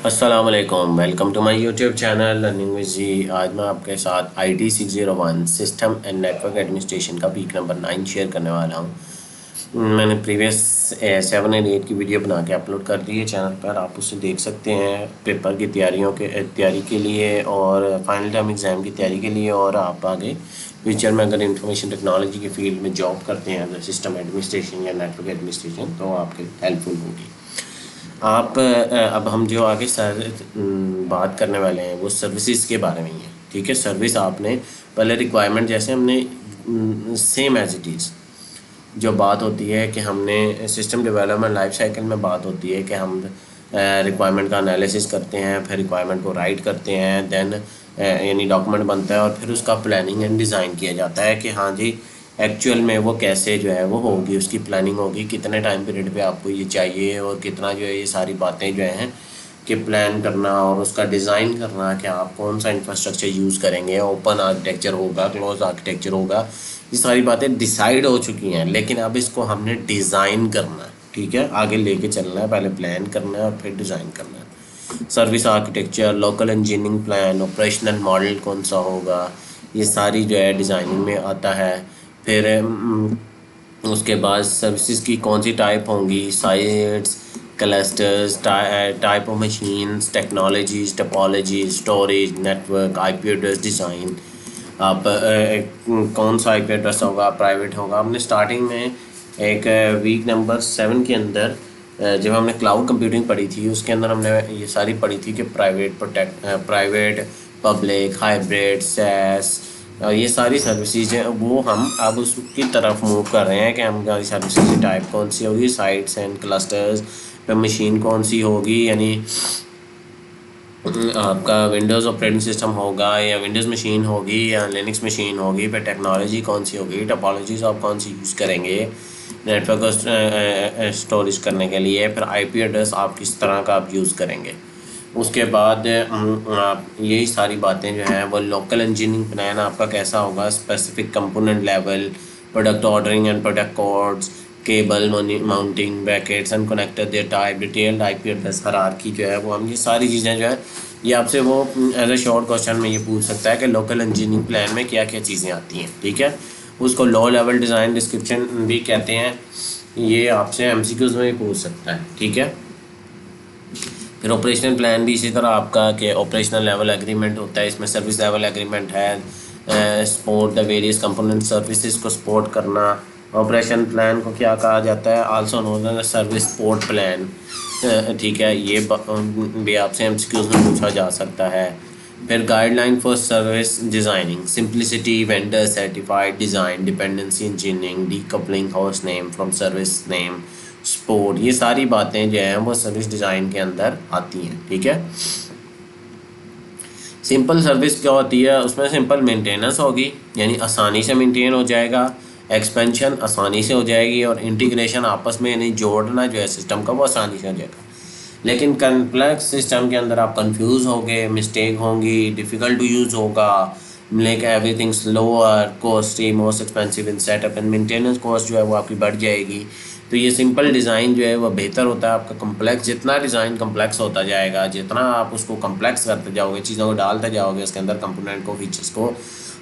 अस्सलाम वालेकुम, welcome to my YouTube channel learning with G. आज मैं आपके साथ IT 601 system and network administration का वीक नंबर 9 शेयर करने वाला हूँ। मैंने प्रीवियस 7 एंड 8 की वीडियो बना के अपलोड कर दी है चैनल पर, आप उसे देख सकते हैं पेपर की तैयारी के लिए और फाइनल टर्म एग्ज़ाम की तैयारी के लिए। और आप आगे फ्यूचर में अगर इंफॉर्मेशन टेक्नोलॉजी के फील्ड में जॉब करते हैं सिस्टम एडमिनिस्ट्रेशन या नेटवर्क एडमिनिस्ट्रेशन, तो आपके हेल्पफुल होगी। आप अब हम जो आगे बात करने वाले हैं वो सर्विसेज के बारे में ही है। ठीक है, सर्विस आपने पहले रिक्वायरमेंट जैसे हमने सेम एज इट इज़ जो बात होती है कि हमने सिस्टम डेवलपमेंट लाइफ साइकिल में बात होती है कि हम रिक्वायरमेंट का एनालिसिस करते हैं, फिर रिक्वायरमेंट को राइट करते हैं, देन यानी डॉक्यूमेंट बनता है और फिर उसका प्लानिंग एंड डिज़ाइन किया जाता है कि हाँ जी एक्चुअल में वो कैसे जो है वो होगी, उसकी प्लानिंग होगी, कितने टाइम पीरियड पे आपको ये चाहिए और कितना जो है ये सारी बातें जो हैं कि प्लान करना और उसका डिज़ाइन करना कि आप कौन सा इंफ्रास्ट्रक्चर यूज़ करेंगे, ओपन आर्किटेक्चर होगा, क्लोज आर्किटेक्चर होगा, ये सारी बातें डिसाइड हो चुकी हैं। लेकिन अब इसको हमने डिज़ाइन करना है। ठीक है, आगे लेके चलना है, पहले प्लान करना है और फिर डिज़ाइन करना है। Service architecture, local engineering plan, operational model कौन सा होगा, ये सारी जो है डिज़ाइनिंग में आता है। फिर उसके बाद सर्विसेज की कौन सी टाइप होंगी, sites, clusters, type of machines, technologies, topology, storage, network, IP address design. आप कौन सा IP एड्रेस होगा, प्राइवेट होगा। हमने स्टार्टिंग में एक वीक नंबर 7 के अंदर जब हमने क्लाउड कंप्यूटिंग पढ़ी थी उसके अंदर हमने ये सारी पढ़ी थी कि प्राइवेट, पब्लिक, हाइब्रिड, सैस, ये सारी सर्विसेज हैं। वो हम अब उसकी तरफ मूव कर रहे हैं कि हमारी सर्विसेज की टाइप कौन सी होगी, साइट्स एंड क्लस्टर्स पे मशीन कौन सी होगी, यानी आपका विंडोज़ ऑपरेटिंग सिस्टम होगा या विंडोज़ मशीन होगी या लिनक्स मशीन होगी, फिर टेक्नोलॉजी कौन सी होगी, टोपोलॉजीज आप कौन सी यूज़ करेंगे नेटवर्क स्टोरेज करने के लिए, फिर IP एड्रेस आप किस तरह का आप यूज़ करेंगे। उसके बाद यही सारी बातें जो हैं वो लोकल इंजीनियरिंग प्लान आपका कैसा होगा, specific component level, product ordering and product codes, cable mounting, brackets and connector, their type, detailed IP address hierarchy जो है वो हम ये सारी चीज़ें जो है ये आपसे वो एज ए शॉर्ट क्वेश्चन में ये पूछ सकता है कि लोकल इंजीनियरिंग प्लान में क्या क्या चीज़ें आती हैं। ठीक है, उसको लो लेवल डिज़ाइन डिस्क्रिप्शन भी कहते हैं, ये आपसे MCQs में भी पूछ सकता है। ठीक है, फिर ऑपरेशनल प्लान भी इसी तरह आपका कि ऑपरेशनल लेवल एग्रीमेंट होता है, इसमें सर्विस लेवल एग्रीमेंट है, support the various component services को सपोर्ट करना। ऑपरेशन प्लान को क्या कहा जाता है, also known as service support plan. ठीक है, ये भी आपसे MCQs में पूछा जा सकता है। फिर guideline for service designing, simplicity, vendor certified design, dependency engineering, decoupling host name from service name, support, ये सारी बातें जो हैं वो सर्विस डिज़ाइन के अंदर आती हैं। ठीक है, सिंपल सर्विस क्या होती है, उसमें सिंपल मेंटेनेंस होगी, यानी आसानी से मेंटेन हो जाएगा, एक्सपेंशन आसानी से हो जाएगी और इंटीग्रेशन आपस में यानी जोड़ना जो है सिस्टम का वो आसानी से हो जाएगा। लेकिन कम्प्लेक्स सिस्टम के अंदर आप कंफ्यूज होंगे, मिस्टेक होंगी, डिफ़िकल्ट टू यूज़ होगा, like everything slower, costly, most expensive in setup and maintenance cost जो है वो आपकी बढ़ जाएगी। तो ये सिंपल डिज़ाइन जो है वो बेहतर होता है। आपका कम्प्लेक्स, जितना डिज़ाइन कम्प्लेक्स होता जाएगा, जितना आप उसको कम्प्लेक्स करते जाओगे, चीज़ों को डालते जाओगे उसके अंदर, कंपोनेंट को, फीचर्स को,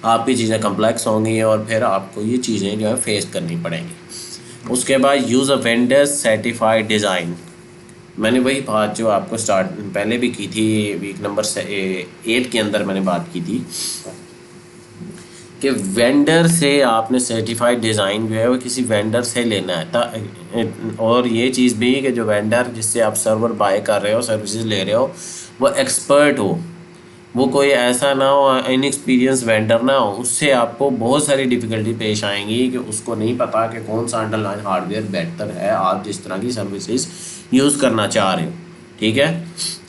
आपकी चीज़ें कम्प्लेक्स होंगी और फिर आपको ये चीज़ें जो है फेस करनी पड़ेंगी। उसके बाद use a vendor certified design, मैंने वही बात जो आपको स्टार्ट पहले भी की थी, वीक नंबर 8 के अंदर मैंने बात की थी कि वेंडर से आपने सर्टिफाइड डिज़ाइन जो है वो किसी वेंडर से लेना है। और ये चीज़ भी कि जो वेंडर जिससे आप सर्वर बाय कर रहे हो, सर्विसेज ले रहे हो, वो एक्सपर्ट हो, वो कोई ऐसा ना हो इनएक्सपीरियंस वेंडर ना हो, उससे आपको बहुत सारी डिफ़िकल्टी पेश आएंगी कि उसको नहीं पता कि कौन सा अंडरलाइन हार्डवेयर बेहतर है आप जिस तरह की सर्विसेज यूज़ करना चाह रहे हो। ठीक है,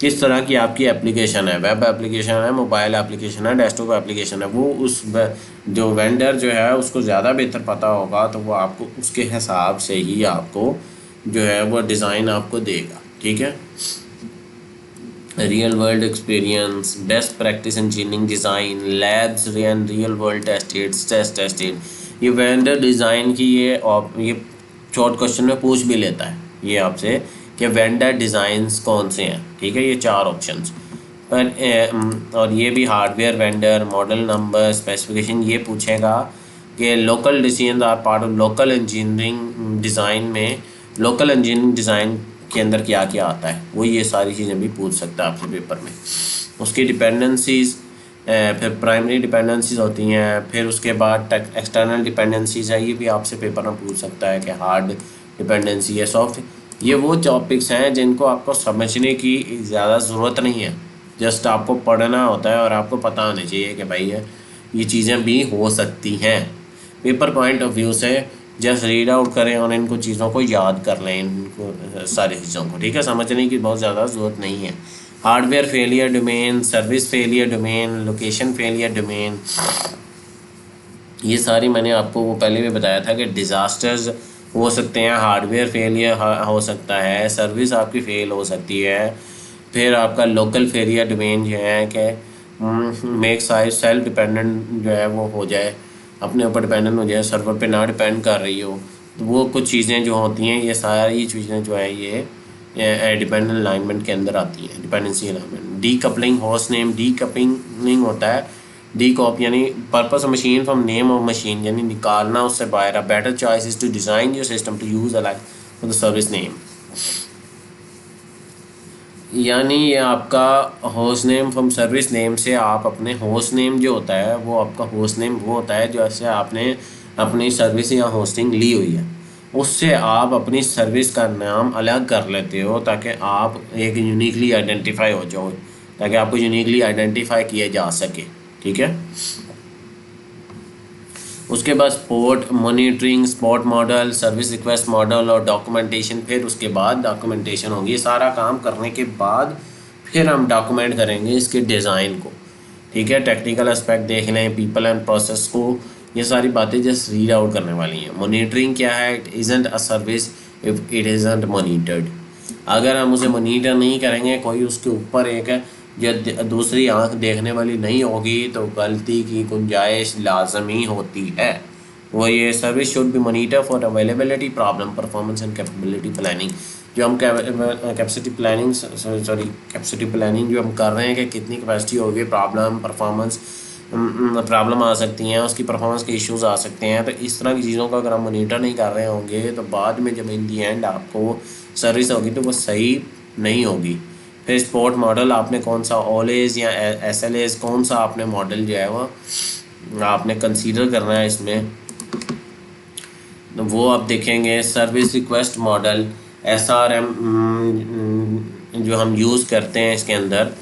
किस तरह की आपकी एप्लीकेशन है, वेब एप्लीकेशन है, मोबाइल एप्लीकेशन है, डेस्कटॉप एप्लीकेशन है, वो उस जो वेंडर जो है उसको ज़्यादा बेहतर पता होगा, तो वो आपको उसके हिसाब से ही आपको जो है वो डिज़ाइन आपको देगा। ठीक है, real world experience, best practice engineering design, labs and real world tested, stress tested, ये वेंडर डिज़ाइन की ये शॉर्ट क्वेश्चन में पूछ भी लेता है ये आपसे कि वेंडर डिज़ाइंस कौन से हैं, ठीक है, ये 4 ऑप्शंस पर और ये भी hardware vendor, model number, specification ये पूछेगा कि local decision are part of local engineering design में लोकल इंजीनियरिंग डिज़ाइन के अंदर क्या क्या आता है, वो ये सारी चीज़ें भी पूछ सकता है आपसे पेपर में। उसकी डिपेंडेंसीज़, फिर प्राइमरी डिपेंडेंसीज होती हैं, फिर उसके बाद एक्सटर्नल डिपेंडेंसीज है, ये भी आपसे पेपर में पूछ सकता है कि हार्ड डिपेंडेंसी है, सॉफ्ट। ये वो टॉपिक्स हैं जिनको आपको समझने की ज़्यादा ज़रूरत नहीं है, जस्ट आपको पढ़ना होता है और आपको पता होना चाहिए कि भाई ये चीज़ें भी हो सकती हैं। पेपर पॉइंट ऑफ व्यू से जस्ट रीड आउट करें और इनको चीज़ों को याद कर लें, इनको सारी चीज़ों को, ठीक है, समझने की बहुत ज़्यादा ज़रूरत नहीं है। Hardware failure domain, service failure domain, location failure domain, ये सारी मैंने आपको वो पहले भी बताया था कि डिज़ास्टर्स हो सकते हैं, हार्डवेयर फेलियर हो सकता है, सर्विस आपकी फेल हो सकती है। फिर आपका लोकल फेलियर डोमेन जो है कि मेक साइज सेल्फ डिपेंडेंट जो है वो हो जाए, अपने ऊपर डिपेंडेंट हो जाए, सर्वर पे ना डिपेंड कर रही हो, तो वो कुछ चीज़ें जो होती हैं, ये सारी चीज़ें जो है ये डिपेंडेंट अलाइनमेंट के अंदर आती है, dependency alignment. Decoupling host name, decoupling होता है डी कॉप यानी purpose of machine from name of machine, यानी निकालना उससे बाहर। A better choice is to design your system to use alike for the service name, यानी ये आपका host name from service name से आप अपने होस्ट नेम जो होता है वो आपका होस्ट नेम वो होता है जो ऐसे आपने अपनी सर्विस या होस्टिंग ली हुई है, उससे आप अपनी सर्विस का नाम अलग कर लेते हो ताकि आप एक यूनिकली आइडेंटिफाई हो जाओ, ताकि आपको यूनिकली आइडेंटिफाई किया जा सके, ठीक है। उसके बाद sport monitoring, spot model, service request model और डॉक्यूमेंटेशन, फिर उसके बाद डॉक्यूमेंटेशन होगी। सारा काम करने के बाद फिर हम डॉक्यूमेंट करेंगे इसके डिज़ाइन को, ठीक है। टेक्निकल एस्पेक्ट देख लें, पीपल एंड प्रोसेस को, ये सारी बातें जस्ट रीड आउट करने वाली हैं। मॉनिटरिंग क्या है? It isn't a service if it isn't monitored. अगर हम उसे मॉनिटर नहीं करेंगे, कोई उसके ऊपर एक जो दूसरी आंख देखने वाली नहीं होगी, तो गलती की गुंजाइश लाजमी होती है। वो ये service should be monitor for availability, problem, performance and capability planning. जो हम कैपेसिटी प्लानिंग कैपेसिटी प्लानिंग जो हम कर रहे हैं कि कितनी कैपेसिटी होगी, प्रॉब्लम, परफॉर्मेंस, प्रॉब्लम आ सकती हैं, उसकी परफॉर्मेंस के इश्यूज आ सकते हैं, तो इस तरह की चीज़ों का अगर हम मॉनिटर नहीं कर रहे होंगे तो बाद में जब इन दी एंड आपको सर्विस होगी तो वो सही नहीं होगी। फिर स्पोर्ट मॉडल, आपने कौन सा ऑलवेज या SLAs कौन सा आपने मॉडल जो है वो आपने कंसीडर करना है इसमें, तो वो आप देखेंगे। सर्विस रिक्वेस्ट मॉडल, SRM जो हम यूज़ करते हैं इसके अंदर,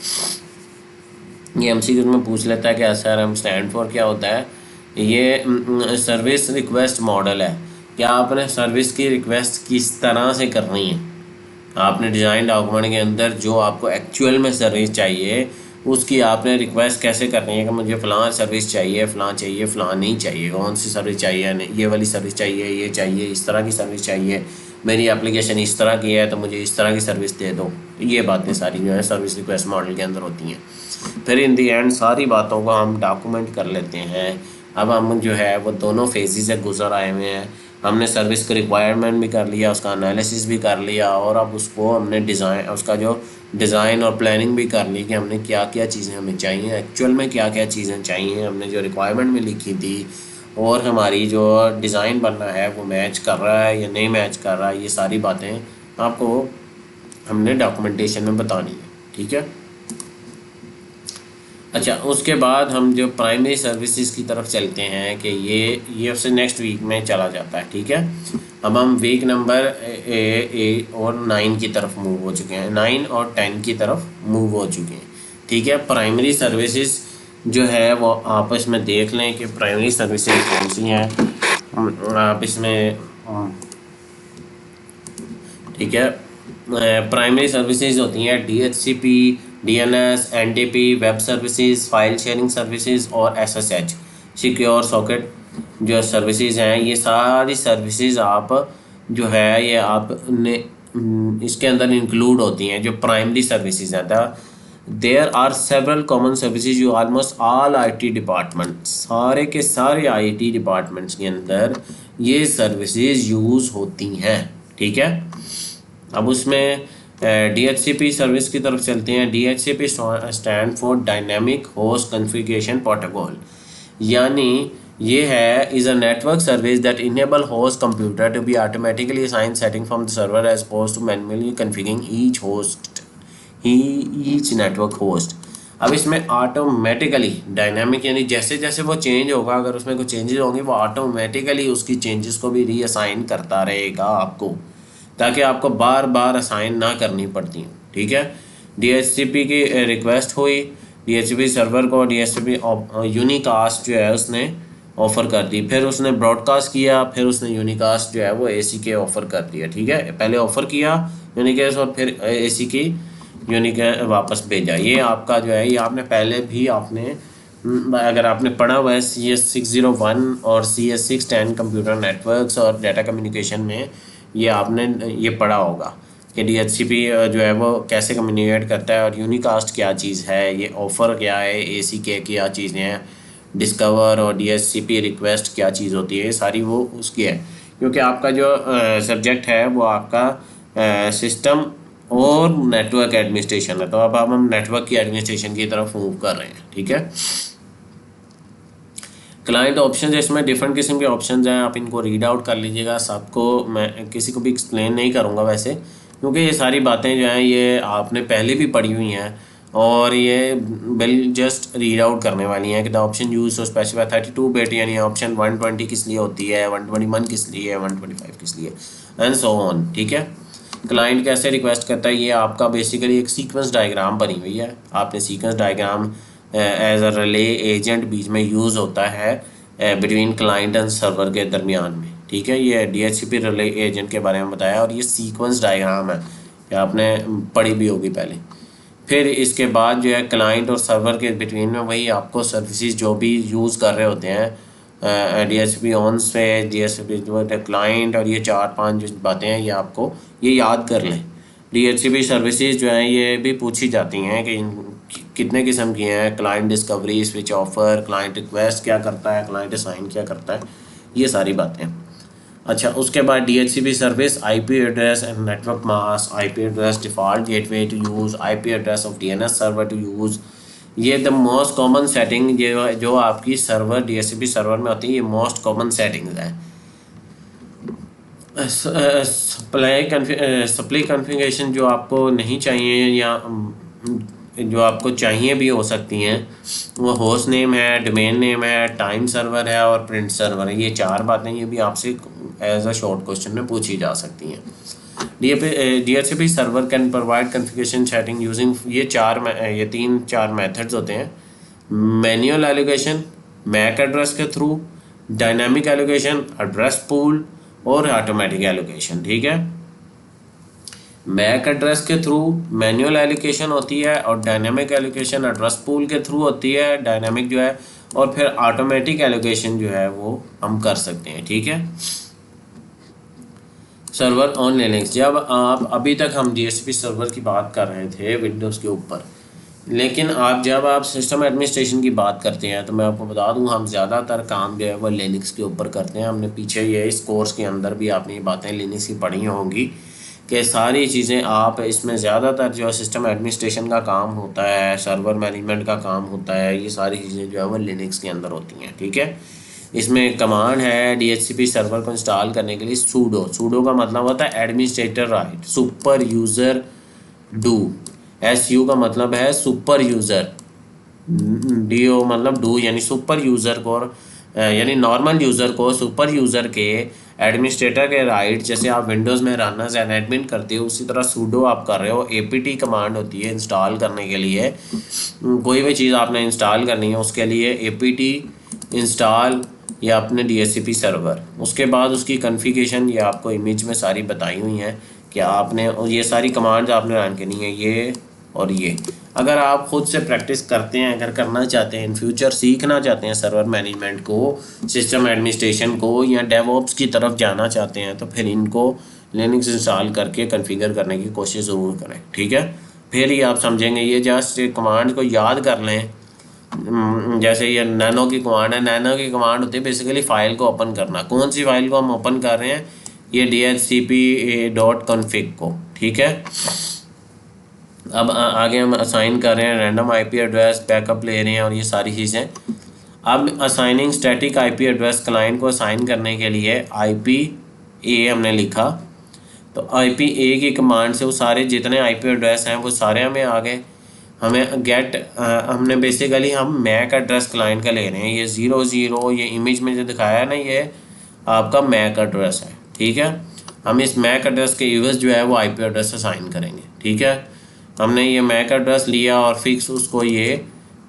ये MCQ में पूछ लेता है कि SRM स्टैंड फॉर क्या होता है। ये सर्विस रिक्वेस्ट मॉडल है कि आपने सर्विस की रिक्वेस्ट किस तरह से करनी है। आपने डिज़ाइन डॉक्यूमेंट के अंदर जो आपको एक्चुअल में सर्विस चाहिए उसकी आपने रिक्वेस्ट कैसे करनी है कि मुझे फ़लाँ सर्विस चाहिए, फ़लाँ नहीं चाहिए, कौन सी सर्विस चाहिए, ये वाली सर्विस चाहिए, ये चाहिए, इस तरह की सर्विस चाहिए, मेरी एप्लीकेशन इस तरह की है तो मुझे इस तरह की सर्विस दे दो। ये बातें सारी जो है सर्विस रिक्वेस्ट मॉडल के अंदर होती हैं। फिर इन दी एंड सारी बातों को हम डॉक्यूमेंट कर लेते हैं। अब हम जो है वो दोनों फेजेस से गुजर आए हुए हैं। हमने सर्विस का रिक्वायरमेंट भी कर लिया, उसका एनालिसिस भी कर लिया, और अब उसको हमने डिज़ाइन, उसका जो डिज़ाइन और प्लानिंग भी कर ली कि हमने क्या क्या चीज़ें हमें चाहिए, एक्चुअल में क्या क्या चीज़ें चाहिए, हमने जो रिक्वायरमेंट में लिखी थी और हमारी जो डिज़ाइन बनना है वो मैच कर रहा है या नहीं मैच कर रहा है, ये सारी बातें आपको हमने डॉक्यूमेंटेशन में बतानी है, ठीक है। अच्छा, उसके बाद हम जो प्राइमरी सर्विसेज की तरफ चलते हैं कि ये उससे नेक्स्ट वीक में चला जाता है, ठीक है। अब हम वीक नंबर 8 और 9 की तरफ मूव हो चुके हैं, 9 और 10 की तरफ मूव हो चुके हैं, ठीक है। प्राइमरी सर्विसेज जो है वो आप इसमें देख लें कि प्राइमरी सर्विसेज कौन सी हैं आप इसमें, ठीक है। प्राइमरी सर्विसेज होती हैं DHCP, DNS, NTP, web services, file sharing services और SSH सिक्योर सॉकेट जो सर्विसेज हैं। ये सारी सर्विसेज आप जो है ये आपने इसके अंदर इंक्लूड होती हैं जो प्राइमरी सर्विसेज हैं। There are several common services जो ऑलमोस्ट ऑल IT डिपार्टमेंट, सारे के सारे IT डिपार्टमेंट्स के अंदर ये सर्विसेज यूज़ होती हैं, ठीक है। अब उसमें DHCP सर्विस की तरफ चलते हैं। DHCP stand for dynamic host configuration protocol, यानी ये है is a network service that enable host computer to be automatically assign setting from the server as opposed to manually configuring each network host. अब इसमें automatically dynamic यानी जैसे जैसे वो change होगा, अगर उसमें कुछ चेंजेस होंगे वो ऑटोमेटिकली उसकी चेंजेस को भी रीअसाइन करता रहेगा आपको, ताकि आपको बार बार असाइन ना करनी पड़ती हैं। ठीक है, DHCP की रिक्वेस्ट हुई, DHCP सर्वर को DHCP यूनिकास्ट जो है उसने ऑफ़र कर दी, फिर उसने ब्रॉडकास्ट किया, फिर उसने यूनिकास्ट जो है वो ACK ऑफ़र कर दिया। ठीक है, पहले ऑफ़र किया यूनिकास्ट और फिर ACK यूनिक वापस भेजा। ये आपका जो है ये आपने पहले भी अगर आपने पढ़ा हुआ है CS601 और CS610 कंप्यूटर नेटवर्क्स और डाटा कम्युनिकेशन में, ये आपने ये पढ़ा होगा कि DHCP जो है वो कैसे कम्युनिकेट करता है और यूनिकास्ट क्या चीज़ है, ये ऑफ़र क्या है, ACK क्या चीज़ें हैं, डिस्कवर और DHCP रिक्वेस्ट क्या चीज़ होती है, सारी वो उसकी है। क्योंकि आपका जो सब्जेक्ट है वो आपका सिस्टम और नेटवर्क एडमिनिस्ट्रेशन है, तो अब हम नेटवर्क की एडमिनिस्ट्रेशन की तरफ मूव कर रहे हैं। ठीक है, क्लाइंट ऑप्शन, इसमें डिफरेंट किस्म के ऑप्शन हैं, आप इनको रीड आउट कर लीजिएगा। सबको मैं किसी को भी एक्सप्लेन नहीं करूँगा वैसे, क्योंकि ये सारी बातें जो हैं ये आपने पहले भी पढ़ी हुई हैं और ये बिल जस्ट रीड आउट करने वाली हैं कि the option use to specify 32 bit, यानी ऑप्शन 120 किस लिए होती है, 121 किस लिए है, 125 किस लिए, एंड सो ऑन। ठीक है, क्लाइंट कैसे रिक्वेस्ट करता है, ये आपका बेसिकली एक सीक्वेंस डायग्राम बनी हुई है। आपने sequence diagram as a relay agent बीच में यूज़ होता है बिटवीन क्लाइंट एंड सर्वर के दरमियान में। ठीक है, ये DHCP रिले एजेंट के बारे में बताया और ये सीक्वेंस डायग्राम है, ये आपने पढ़ी भी होगी पहले। फिर इसके बाद जो है क्लाइंट और सर्वर के बिटवीन में वही आपको सर्विसेज जो भी यूज़ कर रहे होते हैं DHCP ऑन से DHCP जो क्लाइंट और ये 4-5 जो बातें हैं ये आपको ये याद कर लें। DHCP सर्विसेज जो हैं ये भी पूछी जाती हैं कि कितने किस्म की हैं, client discovery, switch offer, client request क्या करता है, क्लाइंट असाइन क्या करता है, ये सारी बातें। अच्छा, उसके बाद DHCP service IP address and network mask, IP address default gateway to use, IP address of DNS server to use. ये द मोस्ट कॉमन सेटिंग जो आपकी सर्वर DHCP सर्वर में होती है, ये मोस्ट कॉमन सेटिंग्स है। सप्लाई कॉन्फ़िगरेशन जो आपको नहीं चाहिए या जो आपको चाहिए भी हो सकती हैं, वो होस्ट नेम है, डोमेन नेम है, टाइम सर्वर है और प्रिंट सर्वर है। ये 4 बातें ये भी आपसे एज अ शॉर्ट क्वेश्चन में पूछी जा सकती हैं। DHCP server can provide configuration setting using ये 3-4 मेथड्स होते हैं। मैनुअल एलोकेशन मैक एड्रेस के through, dynamic allocation address pool और ऑटोमेटिक एलोकेशन। ठीक है, मैक एड्रेस के थ्रू मैनुअल एलोकेशन होती है और डायनामिक एलोकेशन एड्रेस पूल के थ्रू होती है, डायनामिक जो है, और फिर ऑटोमेटिक एलोकेशन जो है वो हम कर सकते हैं। ठीक है, सर्वर ऑन लिनक्स, जब आप अभी तक हम DHCP सर्वर की बात कर रहे थे विंडोज़ के ऊपर, लेकिन जब आप सिस्टम एडमिनिस्ट्रेशन की बात करते हैं तो मैं आपको बता दूं हम ज़्यादातर काम जो है वो लिनक्स के ऊपर करते हैं। हमने पीछे ये इस कोर्स के अंदर भी आपने ये बातें लिनक्स की पढ़ी होंगी कि सारी चीज़ें आप इसमें ज़्यादातर जो सिस्टम एडमिनिस्ट्रेशन का काम होता है, सर्वर मैनेजमेंट का काम होता है, ये सारी चीज़ें जो है वो लिनक्स के अंदर होती हैं। ठीक है, इसमें कमांड है DHCP सर्वर को इंस्टॉल करने के लिए सूडो का मतलब होता है administrator right, super user do, SU का मतलब है सुपर यूज़र, DO मतलब डू, यानी सुपर यूज़र को यानी नॉर्मल यूज़र को सुपर यूज़र के एडमिनिस्ट्रेटर के राइट, जैसे आप विंडोज़ में रन एज एन एडमिन करते हो उसी तरह सूडो आप कर रहे हो। APT कमांड होती है इंस्टॉल करने के लिए, कोई भी चीज़ आपने इंस्टॉल करनी है उसके लिए APT इंस्टॉल या अपने DHCP सर्वर, उसके बाद उसकी कॉन्फ़िगरेशन ये आपको इमेज में सारी बताई हुई हैं कि आपने ये सारी कमांड्स आपने रन करनी है, ये और ये। अगर आप ख़ुद से प्रैक्टिस करते हैं, अगर करना चाहते हैं इन फ्यूचर, सीखना चाहते हैं सर्वर मैनेजमेंट को, सिस्टम एडमिनिस्ट्रेशन को, या डेवऑप्स की तरफ जाना चाहते हैं, तो फिर इनको लिनक्स इंस्टॉल करके कॉन्फ़िगर करने की कोशिश ज़रूर करें। ठीक है, फिर ही आप समझेंगे। ये जस्ट कमांड को याद कर लें, जैसे ये नैनो की कमांड है, नैनो की कमांड होती है बेसिकली फ़ाइल को ओपन करना। कौन सी फाइल को हम ओपन कर रहे हैं, ये DHCP.config को। ठीक है। अब आगे हम असाइन कर रहे हैं रैंडम आईपी एड्रेस, बैकअप ले रहे हैं और ये सारी चीज़ें। अब assigning static IP address, client को असाइन करने के लिए आईपी ए हमने लिखा, तो आईपी ए की कमांड से वो सारे जितने आईपी एड्रेस हैं वो सारे हमें आ गए। हमें गेट हमने बेसिकली हम मैक एड्रेस क्लाइंट का ले रहे हैं। ये 00 ये इमेज में जो दिखाया है ना, ये आपका मैक एड्रेस है, ठीक है। हम इस मैक एड्रेस के यूएस जो है वो आईपी एड्रेस असाइन करेंगे, ठीक है। हमने ये मैक एड्रेस लिया और फिक्स उसको ये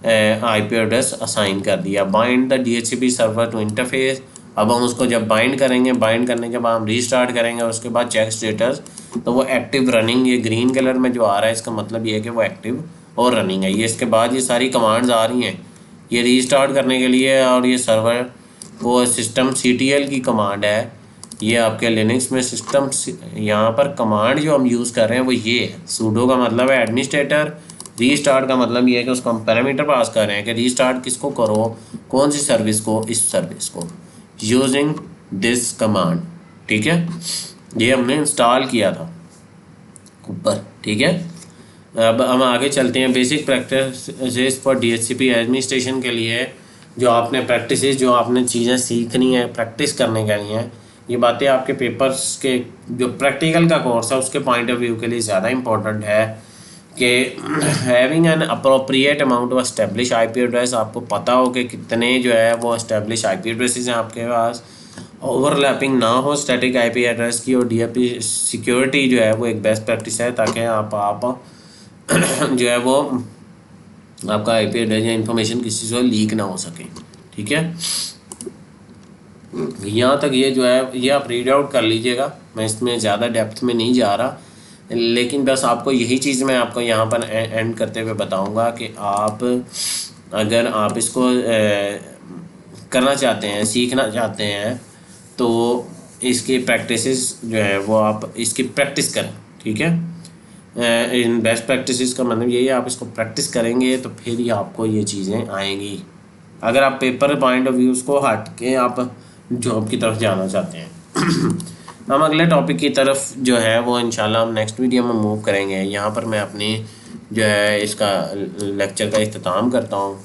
आईपी एड्रेस असाइन कर दिया। Bind the DHCP server to interface. अब हम उसको जब बाइंड करेंगे, बाइंड करने के बाद हम रीस्टार्ट करेंगे और उसके बाद चेक स्टेटस, तो वो एक्टिव रनिंग, ये ग्रीन कलर में जो आ रहा है इसका मतलब ये है कि वो एक्टिव और रनिंग है। ये इसके बाद ये सारी कमांड्स आ रही हैं ये रीस्टार्ट करने के लिए, और ये सर्वर वो सिस्टम CTL की कमांड है। ये आपके लिनक्स में सिस्टम, यहाँ पर कमांड जो हम यूज़ कर रहे हैं वो ये है। सूडो का मतलब है एडमिनिस्ट्रेटर, रीस्टार्ट का मतलब ये है कि उसको हम पैरामीटर पास कर रहे हैं कि रीस्टार्ट किसको करो, कौन सी सर्विस को, इस सर्विस को, यूजिंग दिस कमांड, ठीक है। ये हमने इंस्टॉल किया था ऊपर, ठीक है। अब हम आगे चलते हैं। Basic practice for DHCP administration के लिए जो आपने प्रैक्टिस, जो आपने चीज़ें सीखनी है प्रैक्टिस करने के लिए, ये बातें आपके पेपर्स के जो प्रैक्टिकल का कोर्स है उसके पॉइंट ऑफ व्यू के लिए ज़्यादा इम्पोर्टेंट है कि having an appropriate amount of establish IP address, आपको पता हो कि कितने जो है वो एस्टेब्लिश आईपी एड्रेसेस हैं आपके पास, ओवरलैपिंग ना हो स्टैटिक आईपी एड्रेस की, और डीएपी सिक्योरिटी जो है वो एक बेस्ट प्रैक्टिस है ताकि आप जो है वो आपका आईपी एड्रेस या इन्फॉर्मेशन किसी से लीक ना हो सके, ठीक है। यहाँ तक ये जो है ये आप रीड आउट कर लीजिएगा, मैं इसमें ज़्यादा डेप्थ में नहीं जा रहा, लेकिन बस आपको यही चीज़ मैं आपको यहाँ पर एंड करते हुए बताऊँगा कि आप अगर आप इसको करना चाहते हैं, सीखना चाहते हैं, तो इसकी प्रैक्टिसेस जो है वो आप इसकी प्रैक्टिस करें, ठीक है। इन बेस्ट प्रैक्टिसेस का मतलब यही है, आप इसको प्रैक्टिस करेंगे तो फिर ही आपको ये चीज़ें आएंगी। अगर आप पेपर पॉइंट ऑफ व्यू को हट के आप जॉब की तरफ जाना चाहते हैं हम अगले टॉपिक की तरफ जो है वो इंशाल्लाह हम नेक्स्ट वीडियो में मूव करेंगे। यहाँ पर मैं अपनी जो है इसका लेक्चर का इख्तिताम करता हूँ।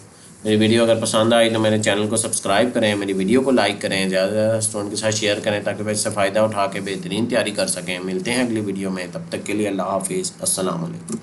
मेरी वीडियो अगर पसंद आई तो मेरे चैनल को सब्सक्राइब करें, मेरी वीडियो को लाइक करें, ज़्यादा से ज़्यादा स्टूडेंट के साथ शेयर करें ताकि वे इससे फ़ायदा उठा के बेहतरीन तैयारी कर सकें। मिलते हैं अगली वीडियो में, तब तक के लिए अल्लाह हाफिज़, अस्सलाम वालेकुम।